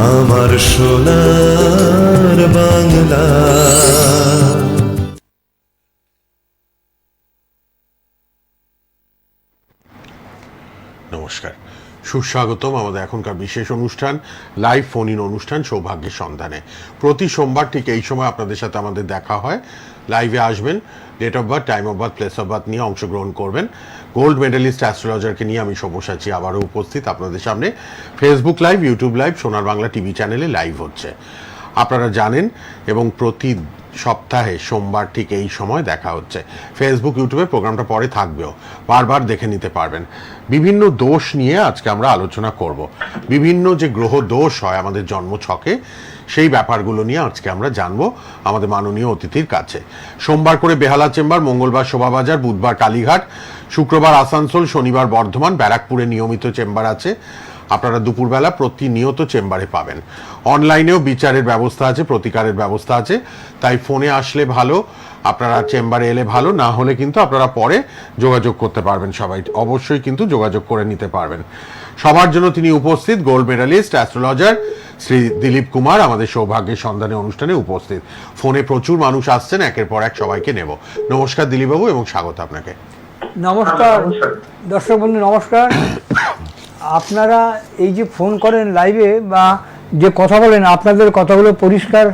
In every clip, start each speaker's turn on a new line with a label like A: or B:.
A: আমার সোনার বাংলা।
B: নমস্কার, সুস্বাগতম আমাদের এখনকার বিশেষ অনুষ্ঠান লাইভ ফোন ইন অনুষ্ঠান সৌভাগ্যের সন্ধানে। প্রতি সোমবার ঠিক এই সময় আপনাদের সাথে আমাদের দেখা হয়। লাইভে আসবেন, date of birth, time of birth, place of birth নিয়ে অংশগ্রহণ করবেন। গোল্ড মেডেলিস্ট অ্যাস্ট্রোলজারকে নিয়ে আমি সব্যসাচী আবারও উপস্থিত আপনাদের সামনে। ফেসবুক লাইভ, ইউটিউব লাইভ, সোনার বাংলা টিভি চ্যানেলে লাইভ হচ্ছে, আপনারা জানেন। এবং প্রতি সপ্তাহে সোমবার ঠিক এই সময় দেখা হচ্ছে। ফেসবুক, ইউটিউবে প্রোগ্রামটা পরে থাকবেও, বারবার দেখে নিতে পারবেন। বিভিন্ন দোষ নিয়ে আজকে আমরা আলোচনা করব। বিভিন্ন যে গ্রহ দোষ হয় আমাদের জন্মছকে, সেই ব্যাপারগুলো নিয়ে আজকে আমরা জানবো আমাদের মাননীয় অতিথির কাছে। সোমবার করে বেহালা চেম্বার, মঙ্গলবার শোভাবাজার, বুধবার কালীঘাট, শুক্রবার আসানসোল, শনিবার বর্ধমান, ব্যারাকপুরে নিয়মিত চেম্বার আছে। আপনারা দুপুরবেলা প্রতিনিয়ত চেম্বারে পাবেন। অনলাইনেও বিচারের ব্যবস্থা আছে, প্রতিকারের ব্যবস্থা আছে। তাই ফোনে আসলে ভালো, আপনারা চেম্বারে এলে ভালো, না হলে কিন্তু আপনারা পরে যোগাযোগ করতে পারবেন। সবাই অবশ্যই কিন্তু যোগাযোগ করে নিতে পারবেন। সবার জন্য তিনি উপস্থিত, gold medallist astrologer Shri Dilip Kumar আমাদের সৌভাগ্যের সন্ধানে অনুষ্ঠানে উপস্থিত। ফোনে প্রচুর মানুষ আসছেন, একের পর এক সবাইকে নেব। নমস্কার দিলীপবাবু এবং স্বাগত আপনাকে।
C: নমস্কার দর্শক বন্ধু, নমস্কার। আপনারা এই যে ফোন করেন লাইভে বা যে কথা বলেন, আপনাদের কথাগুলো পরিষ্কার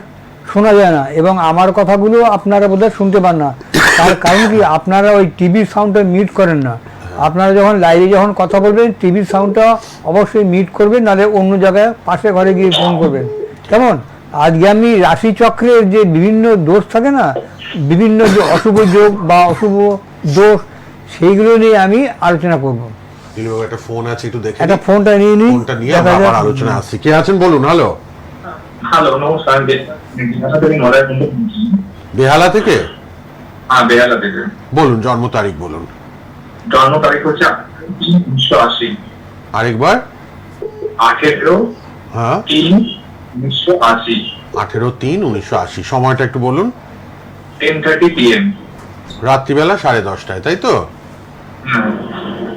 C: শোনা যায় না এবং আমার কথাগুলো আপনারা বোধহয় শুনতে পান না। তার কারণ কি, আপনারা ওই টিভির সাউন্ডটা মিউট করেন না। আপনারা যখন লাইভে যখন কথা বলবেন, টিভির সাউন্ডটা অবশ্যই মিউট করবেন, নাহলে অন্য জায়গায় পাশে ঘরে গিয়ে ফোন করবেন, কেমন? আজকে আমি রাশিচক্রের যে বিভিন্ন দোষ থাকে না, বিভিন্ন যে অশুভ যোগ বা অশুভ দোষ, সেইগুলো নিয়ে আমি আলোচনা করব।
B: দিলীপবাবু একটা ফোন আছে, একটু দেখে
C: একটা ফোনটা নিয়ে নিই,
B: ফোনটা নিয়ে আমরা আবার আলোচনা আসছি। কে আছেন বলুন। হ্যালো,
D: হ্যালো, নমস্কার।
B: বেহালা থেকে?
D: হ্যাঁ, বেহালা থেকে।
B: বলুন, জন্ম তারিখ বলুন।
D: জন্ম তারিখ হচ্ছে 1980।
B: আরেকবার?
D: 18
B: হ্যাঁ,
D: 3/1980।
B: 18/3/1980। সময়টা একটু বলুন।
D: 10:30 PM।
B: রাত্রিবেলা 10:30টায়, তাই তো?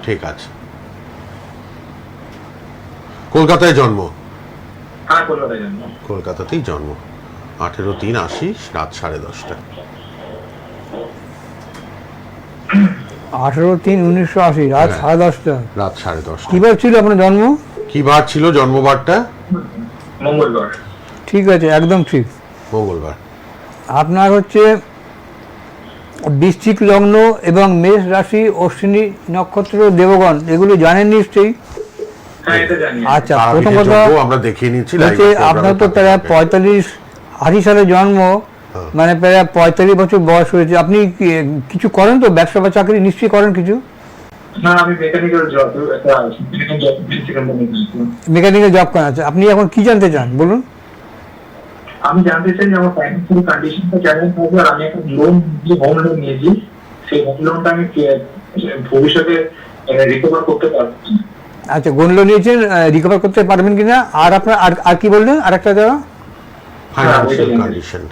B: ঠিক আছে। কলকাতায় জন্ম?
D: হ্যাঁ, কলকাতায় জন্ম।
B: কলকাতাতেই জন্ম। 18/3/80, রাত 10:30টা।
C: 18/3/1980, রাত 10:30টা।
B: রাত 10:30টা।
C: কিবার ছিল আপনার জন্ম?
B: কি বার ছিল জন্মবারটা?
D: মঙ্গলবার।
C: ঠিক আছে, একদম ঠিক।
B: মঙ্গলবার।
C: আপনার হচ্ছে বৃশ্চিক লগ্ন এবং মেষ রাশি, অশ্বিনী নক্ষত্র, দেবগণ, এগুলো জানেন নিশ্চয়ই।
D: হ্যাঁ, এটা জানি।
C: আচ্ছা,
B: তার
C: প্রথম
B: আগে
C: কথা
B: যোগ্য আমরা দেখিয়ে নিচ্ছি।
C: হচ্ছে আপনার তো প্রায় 45-80 সালে জন্ম, মানে প্রায় 45 বছর বয়স হয়েছে। আপনি কিছু করেন তো, ব্যবসা বা চাকরি নিশ্চয়ই করেন কিছু?
D: না, আমি মেকানিক্যাল জব,
C: মেকানিক্যাল জব করেন। আছে, আপনি এখন কি জানতে চান বলুন?
D: আমি জানতে চাই যে আমার ফাইন্যান্সিয়াল কন্ডিশনটা কেমন থাকবে, আর আমি একটা লোন, যে হোম লোন নিয়েছি, সেই হোম লোনটা আমি ভবিষ্যতে রিকভার করতে পারবো।
C: আচ্ছা, গোল্ড লোন নিয়েছেন, রিকভার করতে পারবেন কিনা? আর আপনার আর কি বললেন আরেকটা জায়গা?
B: ফাইনান্সিয়াল কন্ডিশন,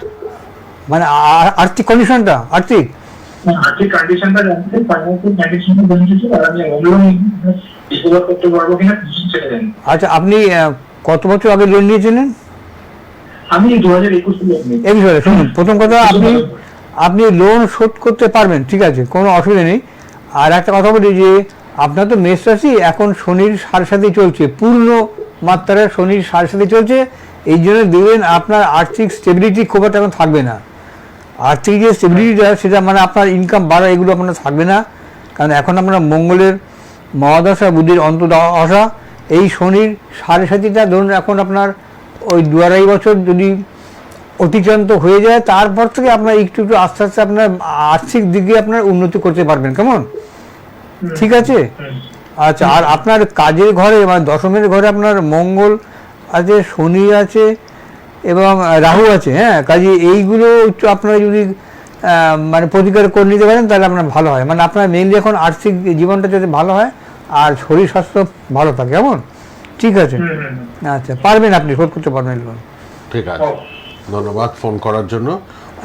C: মানে আর্থিক কন্ডিশনটা, আর্থিক
D: কন্ডিশনটা জানতে, ফাইন্যান্সিয়াল কন্ডিশনটা জানতে চাই, আর আমি হোম লোন রিকভার করতে পারবো কিনা সেটা জানি।
C: আচ্ছা, আপনি কত বছর আগে লোন নিয়েছিলেন?
D: আমি 2021 সালে নিয়েছি।
C: এই বিষয়ে শুনুন, প্রথম কথা, আপনি লোন শোধ করতে পারবেন, ঠিক আছে, কোনো অসুবিধা নেই। আর একটা কথা বলি যে আপনার তো মেষ রাশি, এখন শনির সাড়ে চলছে, পূর্ণ মাত্রায় শনির সাড়ে চলছে। এই জন্য দেখবেন আপনার আর্থিক স্টেবিলিটি খুব একটা এখন থাকবে না। আর্থিক যে স্টেবিলিটিটা, সেটা মানে আপনার ইনকাম বাড়া, এগুলো আপনার থাকবে না। কারণ এখন আপনার মঙ্গলের মহাদশা, বুদ্ধির অন্তর্দশা, এই শনির সাড়ে ধরুন এখন আপনার ওই 2-2.5 বছর যদি অতিক্রান্ত হয়ে যায়, তারপর থেকে আপনার একটু একটু আস্তে আস্তে আপনার আর্থিক দিকে আপনার উন্নতি করতে পারবেন, কেমন? ঠিক আছে। আচ্ছা, আর আপনার কাজের ঘরে মানে দশমের ঘরে আপনার মঙ্গল আছে, শনি আছে এবং রাহু আছে। হ্যাঁ, কাজে এইগুলো আপনারা যদি মানে প্রতিকার করে নিতে পারেন, তাহলে আপনার ভালো হয়। মানে আপনার মেইনলি এখন আর্থিক জীবনটা যাতে ভালো হয় আর শরীর স্বাস্থ্য ভালো থাকে, কেমন? ঠিক আছে। আচ্ছা, পারবেন, আপনি শোধ করতে পারবেন লোন।
B: ঠিক আছে, ধন্যবাদ ফোন করার জন্য।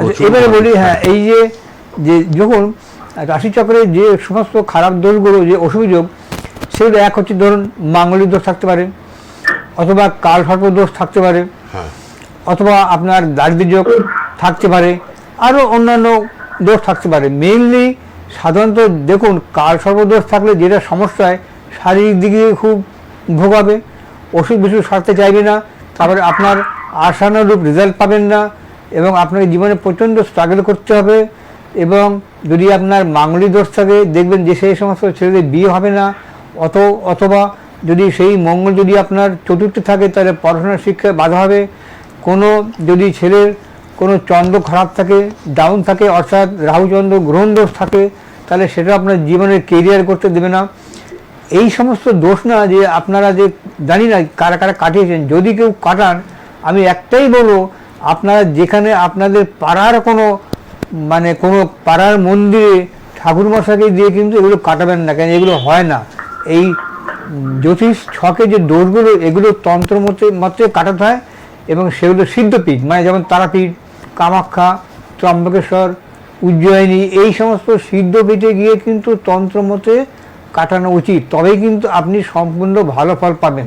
C: আচ্ছা, এবারে বলি, হ্যাঁ, এই যে যখন রাশিচক্রের যে সমস্ত খারাপ দোষগুলো, যে অসুবিধা, সেগুলো এক হচ্ছে ধরুন মাঙ্গলিক দোষ থাকতে পারে, অথবা কালসর্প দোষ থাকতে পারে,
B: হ্যাঁ
C: অথবা আপনার দারিদ্র্য থাকতে পারে, আরও অন্যান্য দোষ থাকতে পারে। মেইনলি সাধারণত দেখুন কালসর্প দোষ থাকলে যেটা সমস্যা হয়, শারীরিক দিকে খুব ভোগাবে, ওষুধ বিষুধ সারতে চাইবে না, তারপরে আপনার আশানুরূপ রেজাল্ট পাবেন না, এবং আপনাকে জীবনে প্রচণ্ড স্ট্রাগল করতে হবে। এবং যদি আপনার মাঙ্গলিক দোষ থাকে, দেখবেন যে সেই সমস্ত ছেলেদের বিয়ে হবে না, অথবা যদি সেই মঙ্গল যদি আপনার চতুর্থে থাকে, তাহলে পড়াশোনার শিক্ষায় বাধা হবে। কোনো যদি ছেলের কোনো চন্দ্র খারাপ থাকে, ডাউন থাকে, অর্থাৎ রাহুচন্দ্র গ্রহণ দোষ থাকে, তাহলে সেটা আপনার জীবনের কেরিয়ার করতে দেবে না। এই সমস্ত দোষ না যে আপনারা যে জানি না কারা কারা কাটিয়েছেন, যদি কেউ কাটান, আমি একটাই বলবো, আপনারা যেখানে আপনাদের পাড়ার কোনো কোনো পাড়ার মন্দিরে ঠাকুরমশাইকে দিয়ে কিন্তু এগুলো কাটাবেন না, কেন এগুলো হয় না। এই জ্যোতিষ ছকে যে দোষগুলো, এগুলো তন্ত্র মতে কাটাতে হয়, এবং সেগুলো সিদ্ধপীঠ, যেমন তারাপীঠ, কামাখ্যা, ত্রম্বকেশ্বর, উজ্জয়িনী, এই সমস্ত সিদ্ধপীঠে গিয়ে কিন্তু তন্ত্র মতে কাটানো উচিত, তবেই কিন্তু আপনি সম্পূর্ণ ভালো ফল পাবেন।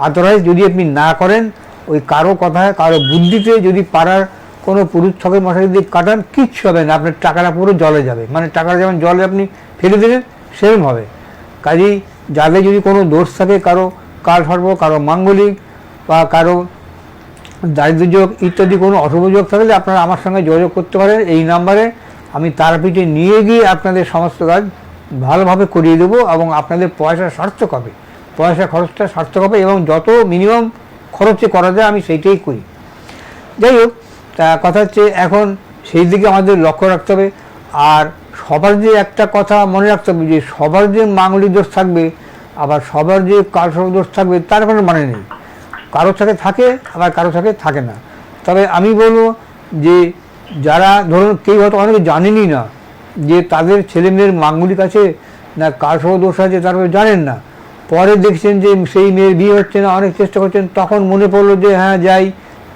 C: আদারওয়াইজ যদি আপনি না করেন, ওই কারো কথায় কারো বুদ্ধিতে যদি পাড়ার কোনো পুরুষ ছকের মশাই দিয়ে কাটান, কিচ্ছু হবে না, আপনার টাকাটা পুরো জলে যাবে, টাকাটা যেমন জলে আপনি ফেলে দিলেন সেরকম হবে। কাজেই যাদের যদি কোনো দোষ থাকে, কারো কালসর্প, কারো মাঙ্গলিক, বা কারো দারিদ্র্যযোগ ইত্যাদি কোনো অশুভ যোগ থাকলে আপনারা আমার সঙ্গে যোগাযোগ করতে পারেন এই নাম্বারে। আমি তারাপীঠে নিয়ে গিয়ে আপনাদের সমস্ত কাজ ভালোভাবে করিয়ে দেবো, এবং আপনাদের পয়সা সার্থক হবে, পয়সা খরচটা সার্থক হবে, এবং যত মিনিমাম খরচে করা যায় আমি সেইটাই করি। যাই হোক, তা কথা হচ্ছে এখন সেই দিকে আমাদের লক্ষ্য রাখতে হবে। আর সবার যে একটা কথা মনে রাখতে হবে, যে সবার যে মাঙ্গলিক দোষ থাকবে, আবার সবার যে কালসর্প দোষ থাকবে, তার কোনো মানে নেই। কারোর সাথে থাকে, আবার কারোর সাথে থাকে না। তবে আমি বলবো যে যারা ধরুন কেউ হয়তো অনেকে জানেনই না যে তাদের ছেলে মেয়ের মাঙ্গলিক আছে না কালসর্প দোষ আছে, তারপরে জানেন না, পরে দেখছেন যে সেই মেয়ের বিয়ে হচ্ছে না, অনেক চেষ্টা করছেন, তখন মনে পড়লো যে হ্যাঁ যাই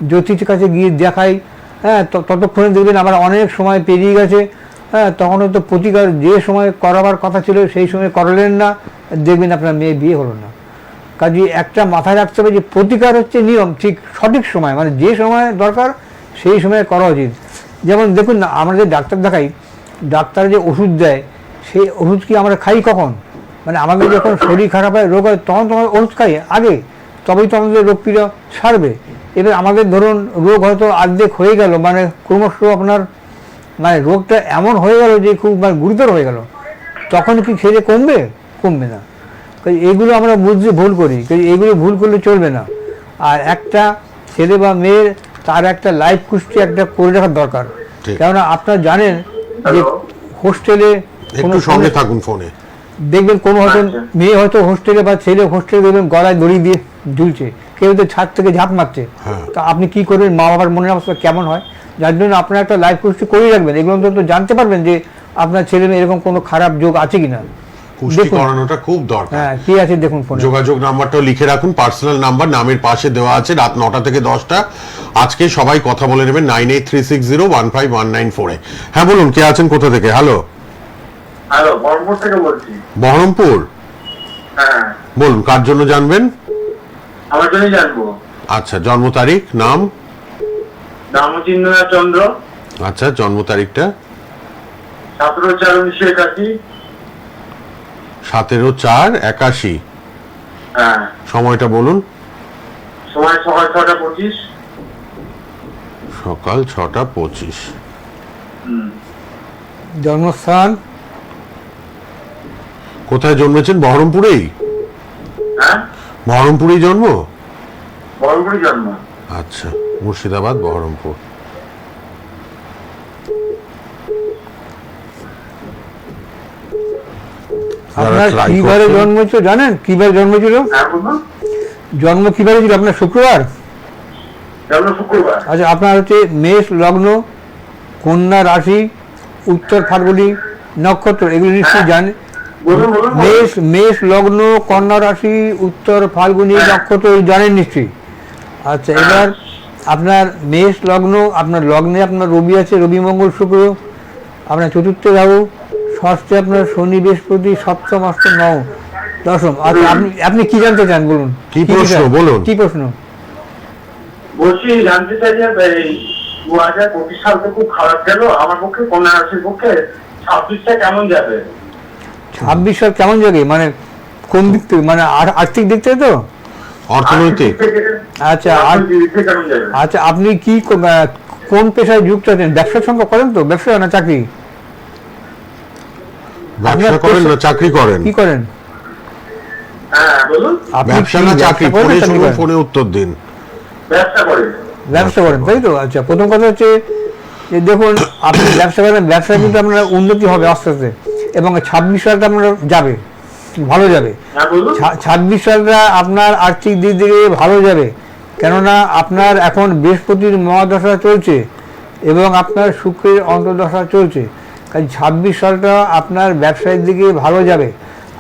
C: জ্যোতিষের কাছে গিয়ে দেখাই। হ্যাঁ, ততক্ষণে দেখবেন আবার অনেক সময় পেরিয়ে গেছে। হ্যাঁ, তখন হয়তো প্রতিকার যে সময় করাবার কথা ছিল সেই সময় করালেন না, দেখবেন আপনার মেয়ে বিয়ে হলো না। কাজে একটা মাথায় রাখতে হবে যে প্রতিকার হচ্ছে নিয়ম, ঠিক সঠিক সময়, যে সময় দরকার সেই সময় করা উচিত। যেমন দেখুন না, আমরা যে ডাক্তার দেখাই, ডাক্তার যে ওষুধ দেয়, সেই ওষুধ কি আমরা খাই কখন? আমাদের যখন শরীর খারাপ হয়, রোগ হয়, তখন তো আমরা ওষুধ খাই আগে, তবেই তো আমাদের রোগ পীড়া সারবে। এবার আমাদের ধরুন রোগ হয়তো অর্ধেক হয়ে গেল, ক্রমশ আপনার রোগটা এমন হয়ে গেল যে খুব গুরুতর হয়ে গেল, তখন কি খেলে কমবে? কমবে না। এগুলো আমরা বুঝতে ভুল করি, এগুলো ভুল করলে চলবে না। আর একটা ছেলে বা মেয়ের তার একটা লাইফ কুষ্টি একটা করে রাখার দরকার। কেননা আপনারা জানেন যে হোস্টেলে
B: সঙ্গে থাকুন ফোনে,
C: দেখবেন কোনো হয়তো মেয়ে হয়তো হোস্টেলে বা ছেলে হোস্টেলে দেখবেন গলায় দড়ি দিয়ে ঝুলছে, কেউ তো ছাদ থেকে ঝাঁপ মারছে, তা আপনি কি করবেন? মা বাবার মনের অবস্থা কেমন হয়? যার জন্য আপনার একটা লাইফ কুষ্টি করে রাখবেন, এগুলো তো জানতে পারবেন যে আপনার ছেলে মেয়ে এরকম কোনো খারাপ যোগ আছে কিনা।
B: পুষ্টি করানোটা খুব দরকার।
C: হ্যাঁ, কি আছে দেখুন ফোনে।
B: যোগাযোগ নাম্বারটাও লিখে রাখুন, পার্সোনাল নাম্বার নামের পাশে দেওয়া আছে, রাত 9টা থেকে 10টা। আজকে সবাই কথা বলে নেবেন 9836015194-এ। হ্যাঁ বলুন, কে আছেন, কোথা থেকে? হ্যালো,
E: বহরমপুর থেকে বলছি।
B: বহরমপুর?
E: হ্যাঁ
B: বলুন, কার জন্য জানবেন?
E: আমার জন্যই জানবো।
B: আচ্ছা, জন্ম তারিখ, নাম?
E: রামচিন্দ্রনাথ চন্দ্র।
B: আচ্ছা, জন্ম তারিখটা?
E: 17/4/1981।
B: 17/4/81।
E: হ্যাঁ।
B: সময়টা বলুন।
E: সময় সকাল 6টা 25।
B: সকাল 6টা 25।
C: জন্মস্থান?
B: কোথায় জন্মেছেন? বহরমপুরেই?
E: হ্যাঁ,
B: বহরমপুরেই জন্ম?
E: বহরমপুরে জন্ম।
B: আচ্ছা, মুর্শিদাবাদ, বহরমপুর।
C: আপনার কিবারে জন্ম হয়েছিল জানেন? কিবারে জন্ম ছিল? জন্ম কিবারে ছিল আপনার? শুক্রবার?
E: শুক্রবার।
C: আচ্ছা, আপনার হচ্ছে মেষ লগ্ন, কন্যা রাশি, উত্তর ফাল্গুনি নক্ষত্র, এগুলো নিশ্চয়ই জানেন। মেষ লগ্ন, কন্যা রাশি, উত্তর ফাল্গুনি নক্ষত্র জানেন নিশ্চয়ই। আচ্ছা, এবার আপনার মেষ লগ্ন, আপনার লগ্নে আপনার রবি আছে, রবি মঙ্গল শুক্র, আপনার চতুর্থে রাহু, ষষ্ঠে আপনার শনি বৃহস্পতি, সপ্তম অষ্টম নবম, দশম, আচ্ছা আপনি আপনি কি জানতে চান বলুন?
B: কি প্রশ্ন
C: চান?
B: বলুন?
C: কি প্রশ্ন?
E: বলছি জানতে চাই যে এই 2025 সাল তো খুব খারাপ গেল আমার পক্ষে, কন্যা রাশির পক্ষে 26টা কেমন যাবে?
C: 26 সাল কেমন যাবে মানে কোন দিক থেকে, মানে আর্থিক দিক থেকে তো?
B: অর্থনৈতিক।
C: আচ্ছা
E: দিক থেকে কেমন যাবে?
C: আচ্ছা আপনি কি কোন পেশায় যুক্ত আছেন? ব্যবসার সঙ্গে করেন তো? ব্যবসা না চাকরি?
B: ব্যবসা করেন না চাকরি করেন?
C: কি করেন
E: হ্যাঁ বলুন।
C: আপনি?
B: ব্যবসা
C: কি
B: না চাকরি?
C: করেন
B: ফোনে
C: না চাকরি
B: শুনুন,
C: করেন?
B: ফোনে উত্তর দিন।
E: ব্যবসা করে।
C: ব্যবসা করেন তাই তো? আচ্ছা প্রথম কথা হচ্ছে যে দেখুন আপনি ব্যবসা করেন, ব্যবসায় কিন্তু আপনার উন্নতি হবে আস্তে আস্তে, এবং 26 সালটা আপনার যাবে, ভালো যাবে।
E: হ্যাঁ বলুন।
C: 26 সালটা আপনার আর্থিক দিক থেকে ভালো যাবে, কেননা আপনার এখন বৃহস্পতির মহাদশা চলছে এবং আপনার শুক্রের অন্তর্দশা চলছে, কাজে 26 সালটা আপনার ব্যবসায়ের দিকে ভালো যাবে।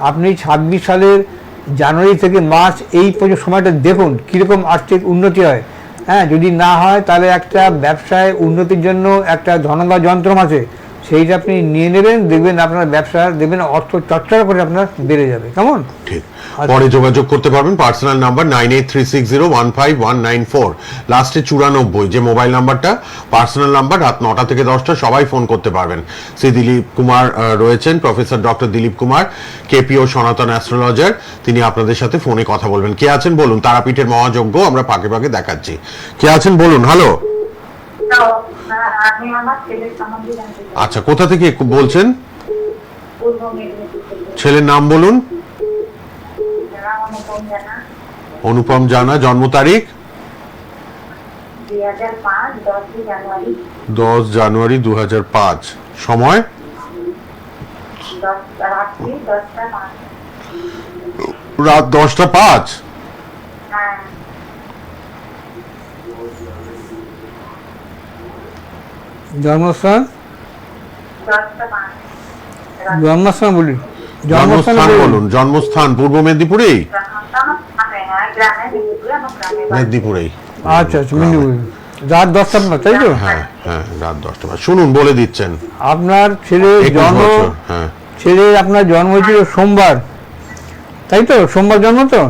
C: আপনি 26 সালের জানুয়ারি থেকে মার্চ এই পর্যন্ত সময়টা দেখুন কীরকম আর্থিক উন্নতি হয়। হ্যাঁ, যদি না হয় তাহলে একটা ব্যবসায় উন্নতির জন্য একটা ধনবা যন্ত্র আছে, সেইটা আপনি নিয়ে নেবেন, দেখবেন আপনার ব্যবসা দেখবেন অর্থ চর্চা করে আপনার বেড়ে যাবে। কেমন?
B: ঠিক। পরে যোগাযোগ করতে পারবেন, পার্সোনাল নাম্বার 9836015194, লাস্টে 94, যে মোবাইল নাম্বারটা পার্সোনাল নাম্বার। রাত 9টা থেকে 10টা সবাই ফোন করতে পারবেন। শ্রী দিলীপ কুমার রয়েছেন, প্রফেসর ডক্টর দিলীপ কুমার, কেপিও সনাতন অ্যাস্ট্রোলজার, তিনি আপনাদের সাথে ফোনে কথা বলবেন। কে আছেন বলুন? তারাপীঠের মহাযজ্ঞ আমরা ফাঁকে ফাঁকে দেখাচ্ছি। কে আছেন বলুন? হ্যালো।
F: আমি আমার ছেলের সম্বন্ধে জানতে চাই।
B: আচ্ছা, কোথা থেকে বলছেন?
F: পূর্ব মেদিনীপুর থেকে।
B: ছেলের নাম বলুন।
F: যারা অনুপম জানা,
B: অনুপম জানা, জন্ম তারিখ?
F: 2005 10 জানুয়ারি,
B: 10 জানুয়ারি 2005, সময়?
F: রাত্রি 10টা 5।
B: রাত 10টা 5।
F: হ্যাঁ,
C: জন্মস্থান?
F: 10টা 5।
C: জন্মস্থান বলি,
B: জন্মস্থান
C: বলুন।
B: বলুন। জন্মস্থান পূর্ব মেদিনীপুরেই?
F: গ্রামে মেদিনীপুরে, আমার গ্রামে বাড়ি।
B: মেদিনীপুরেই।
C: আচ্ছা আচ্ছা, মেদিনীপুর। রাত 10টা আপনার, তাই তো?
B: হ্যাঁ হ্যাঁ, রাত 10টা 5। শুনুন, বলে দিচ্ছেন।
C: আপনার ছেলের
B: 21
C: জন্ম,
B: বছর। হ্যাঁ,
C: ছেলের আপনার জন্ম হয়েছিল সোমবার, তাই তো? সোমবার জন্ম তো?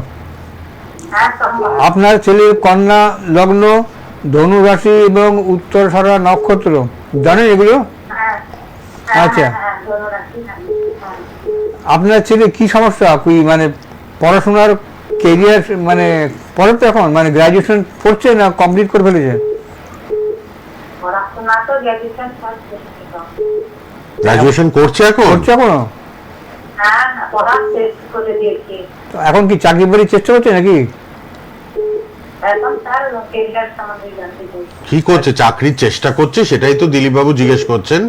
F: হ্যাঁ, সোমবার।
C: আপনার ছেলের কন্যা লগ্ন, ধনু রাশি এবং উত্তর সারা নক্ষত্র, জানেন এগুলো?
F: হ্যাঁ,
C: আচ্ছা।
F: হ্যাঁ, ধনুরাশি, হ্যাঁ।
C: আপনার ছেলে কি সমস্যা, কি মানে পড়াশোনার কেরিয়ার মানে পড়ে তো এখন, মানে গ্রাজুয়েশন করছে না কমপ্লিট করে ফেলেছে?
F: পড়াশোনা তো গ্র্যাজুয়েশন ফার্স্ট করছি তো।
B: গ্রাজুয়েশন করছে এখন?
C: করছে এখনো?
F: হ্যাঁ, পড়া শেষ করে দিয়েছি।
C: তো এখন কি চাকরি বাড়ির চেষ্টা করছে নাকি?
F: এখন তার কেরিয়ার সম্বন্ধে জানতে চাই।
B: কি করছে? চাকরির চেষ্টা করছে, সেটাই তো দিলীপ বাবু জিজ্ঞেস করছেন।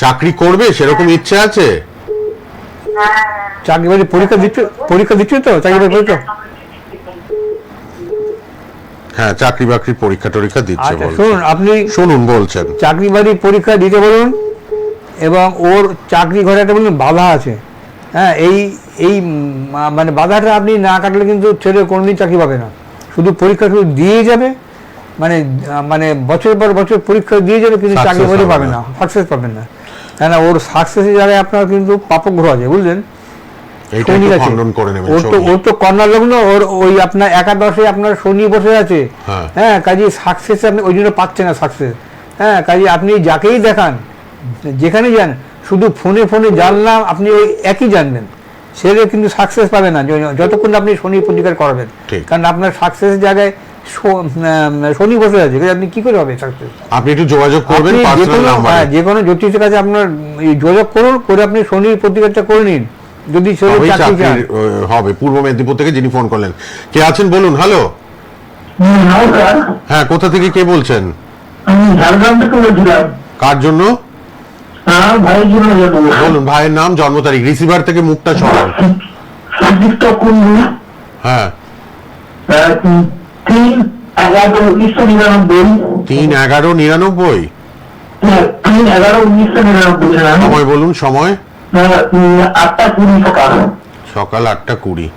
B: চাকরি করবে সেরকম ইচ্ছে আছে?
F: হ্যাঁ,
C: চাকরি বাড়ির পরীক্ষা দিচ্ছে, পরীক্ষা দিচ্ছে তো চাকরি বাড়ির পরীক্ষা?
B: হ্যাঁ, চাকরি বাকরির পরীক্ষা টরীক্ষা দিচ্ছে
C: আচ্ছা
B: বলছে।
C: শুনুন, আপনি
B: শুনুন বলছেন।
C: চাকরি বাড়ির পরীক্ষা দিতে বলুন, এবং ওর চাকরি ঘরে একটা বলুন বাধা আছে। হ্যাঁ, এই মানে বাধাটা আপনি না কাটলে কিন্তু ছেলে কোনোদিন চাকরি পাবে না। শুধু পরীক্ষা শুধু দিয়ে যাবে, মানে বছর পর বছর পরীক্ষা দিয়ে যাবে, কিন্তু
B: Success
C: চাকরি বাড়ি
B: হবে
C: পাবে
B: না।
C: না, সাকসেস পাবেন না। কেন ওর সাকসেসের জায়গায় আপনার কিন্তু পাপগ্রহ আছে, বুঝলেন?
B: এইটা
C: শনি
B: একটু
C: আছে।
B: খণ্ডন করে নেবেন।
C: ওর
B: শনি।
C: তো কন্যা লগ্ন, ওর ওই আপনার একাদশে আপনার শনি বসে আছে।
B: হ্যাঁ।
C: হ্যাঁ, কাজে সাকসেস আপনি ওই জন্য পাচ্ছেন না সাকসেস। হ্যাঁ, কাজে আপনি যাকেই দেখান, যেখানে যান, শুধু ফোনে ফোনে জানলাম আপনি ওই একই জানবেন, ছেলে কিন্তু সাকসেস পাবে না যতক্ষণ না আপনি শনি প্রতিকার করাবেন।
B: ঠিক।
C: কারণ আপনার সাকসেসের জায়গায় শনি বসে আছে, আপনি কি করে হবে সাকসেস?
B: আপনি একটু যোগাযোগ করবেন
C: আপনি
B: পার্সোনাল নাম্বারে।
C: যে কোনো জ্যোতিষের কাছে আপনার যোগাযোগ করুন, করে আপনি শনির প্রতিকারটা করে নিন, যদি ছেলে
B: তবেই
C: চাকরি চান।
B: চাকরির হবে। পূর্ব মেদিনীপুর থেকে যিনি ফোন করলেন। কে আছেন বলুন? হ্যালো।
D: নমস্কার,
B: হ্যাঁ, কোথা থেকে কে বলছেন?
D: আমি ঝাড়গ্রাম থেকে বলছিলাম।
B: কার জন্য?
D: হ্যাঁ, ভাইয়ের জন্য জানাবো।
B: বলুন, ভাইয়ের নাম, জন্ম তারিখ। রিসিভার থেকে মুখটা সরান।
D: সুদীপ্ত কুন্ডু,
B: হ্যাঁ,
D: 3/11/1999।
B: 3/11/99।
D: 3/11/1999।
B: সময় বলুন, সময়?
D: 8টা 20 সকাল।
B: সকাল 8টা 20।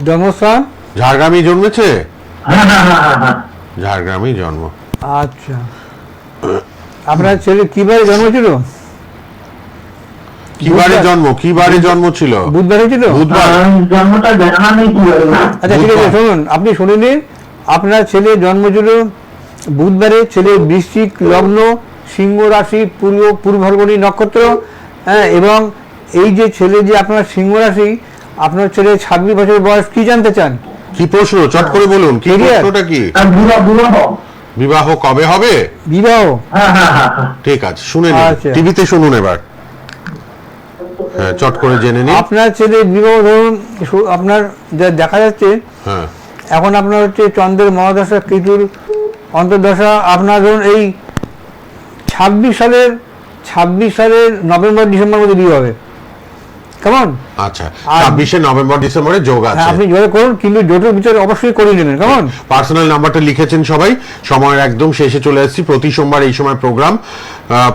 C: জন্মস্থান?
B: ঝাড়গ্রামে জন্মেছে?
D: হ্যাঁ হ্যাঁ হ্যাঁ হ্যাঁ হ্যাঁ।
B: ঝাড়গ্রামেই জন্ম।
C: আচ্ছা, আপনার ছেলে কিভাবে জন্ম ছিল?
B: কি বারে জন্ম ছিল?
C: বুধবার হয়েছিল।
B: বুধবার।
E: জন্মটা জানা নেই কি বলবো।
C: আচ্ছা ঠিক আছে, শুনুন, আপনি শুনে নিন, আপনার ছেলে জন্ম ছিল বুধবারে, ছেলে বৃশ্চিক লগ্ন, সিংহ রাশি, পূর্ব ফাল্গুনী নক্ষত্র, হ্যাঁ, এবং এই যে ছেলে যে আপনার সিংহ রাশি, আপনার ছেলে 26 বছর বয়স, কি জানতে চান?
B: কি প্রশ্ন চট করে বলুন, কি
C: Career?
B: প্রশ্নটা কি? বিবাহ কবে হবে?
C: বিবাহ।
B: ঠিক আছে, শুনে নিন,
C: আচ্ছা।
B: টিভিতে শুনুন এবার। হ্যাঁ, চট করে জেনে নিন।
C: আপনার ছেলে বিবাহ, ধরুন আপনার যা দেখা যাচ্ছে
B: হ্যাঁ,
C: এখন আপনার হচ্ছে চন্দ্রের মহাদশা, কেতুর অন্তর্দশা, আপনার ধরুন এই 26 সালের নভেম্বর ডিসেম্বর মধ্যে বিয়ে হবে, কেমন?
B: আচ্ছা,
C: আর-
B: 26 নভেম্বর ডিসেম্বরে যোগ
C: হ্যাঁ,
B: আছে।
C: আপনি জোরে করুন, কিন্তু জোটের ভিতরে অবশ্যই করিয়ে নেবেন, কেমন?
B: পার্সোনাল নাম্বারটা লিখেছেন সবাই। সময়ের একদম শেষে চলে এসেছি। প্রতি সোমবার এই সময় program,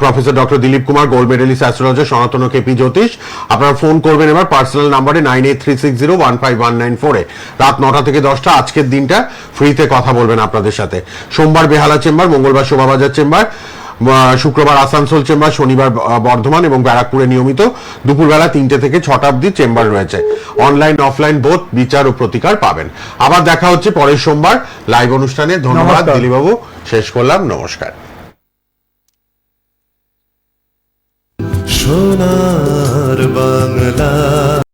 B: professor doctor Dilip Kumar, gold medalist astrologer, সনাতন কেপি জ্যোতিষ। আপনারা ফোন করবেন এবার পার্সোনাল নাম্বারে 9836015194 এ। রাত 9টা থেকে 10টা আজকের দিনটা ফ্রিতে কথা বলবেন আপনাদের সাথে। সোমবার বেহালা চেম্বার, মঙ্গলবার শোভাবাজার চেম্বার, শুক্রবার আসানসোল চেম্বার, শনিবার বর্ধমান এবং ব্যারাকপুরে নিয়মিত দুপুরবেলা 3টে থেকে 6টা অবধি চেম্বার রয়েছে। অনলাইন অফলাইন বোথ বিচার ও প্রতিকার পাবেন। আবার দেখা হচ্ছে পরের সোমবার লাইভ অনুষ্ঠানে। ধন্যবাদ
C: নমস্কার।
B: দিলীপবাবু, শেষ করলাম, নমস্কার।
A: সোনার বাংলা।